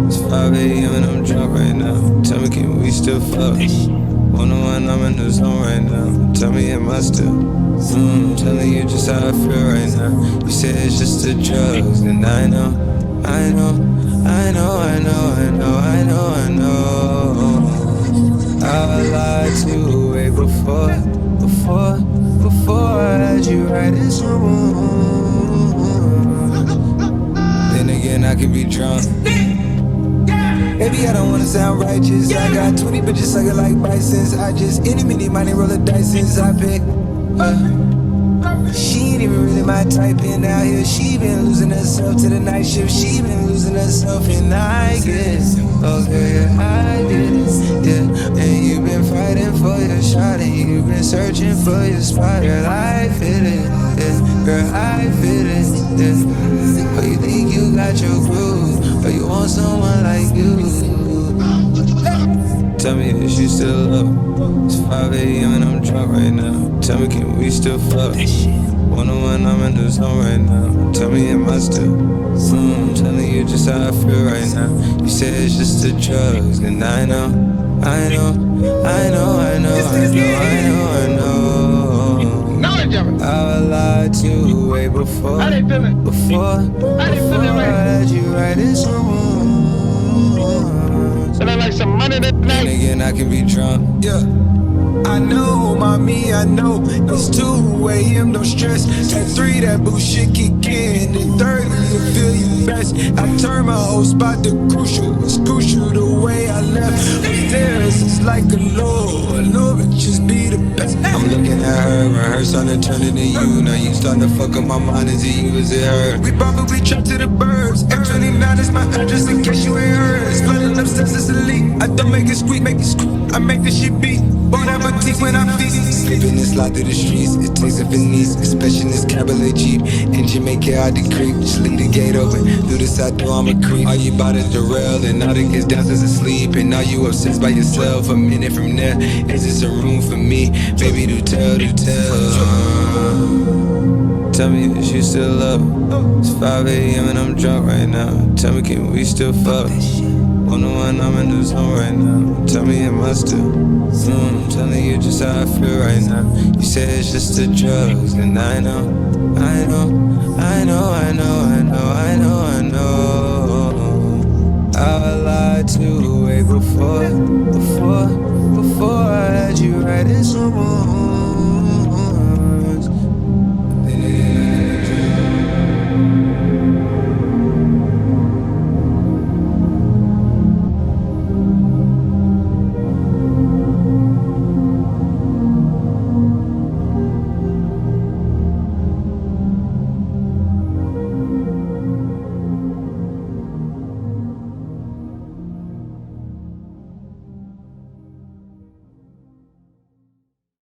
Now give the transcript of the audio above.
It's 5 a.m. and I'm drunk right now. Tell me, can we still fuck? 101, I'm in the zone right now. Tell me, am I still? Telling you just how I feel right now. You say it's just the drugs, and I know, I know, I know, I know, I know, I know, I know. I lied to you way before I had you right in some room. Then again, I could be drunk. Baby, I don't wanna sound righteous. I got 20 bitches sucking like bisons. I just any mini money roll a dice since I picked. She ain't even really my type, and out here she been losing herself to the night shift. She been losing herself, and I guess, okay, yeah, I did it, yeah. And you been fighting for your shot, and you been searching for your spot. Girl, I feel it, yeah. Girl, I feel it, yeah. But you think you got your groove, but you want someone like you. Tell me, is you still up? It's 5 a.m. and I'm drunk right now. Tell me, can we still fuck? 101, I'm in the zone right now. Tell me, am I still? I'm telling you just how I feel right now. You say it's just the drugs, and I know, I know, I know, I know, I know, I know, I know. I lied to you way before I had you right in some room. Feeling like some money that night. And again, I can be drunk. Yeah. I know, mommy, I know. It's 2 a.m., no stress. At 3, that bullshit kick in. At 30, you feel you best. I turn my whole spot to crucial. It's crucial the way I left. Upstairs, it's like a law. Lord, it just be the best. I'm looking at her, and her starting to turn into you. Now you starting to fuck up my mind. Is it you, is it her? We probably trapped to the birds. F29 is my address in case you ain't heard. It's flooding upstairs, it's a leak. I don't make it squeak, make it squeak. I make the shit beat. Bon appetit when I feast. Sleeping and slide through the streets. It takes a finesse, especially in this cabaret Jeep. Engine make it hard to creep. Just leave the gate open. Through the side door, I'm a creep. Are you about to derail? And all the kids downstairs asleep. And are you obsessed by yourself? A minute from there, is this a room for me? Baby, do tell, do tell. Tell me, is you still up? It's 5 a.m. and I'm drunk right now. Tell me, can we still fuck? 101, I'm in the zone right now. Tell me, am I still? I'm telling you just how I feel right now. You say it's just the drugs, and I know, I know, I know, I know, I know, I know, I know. I lied to you way before I had you right in some room.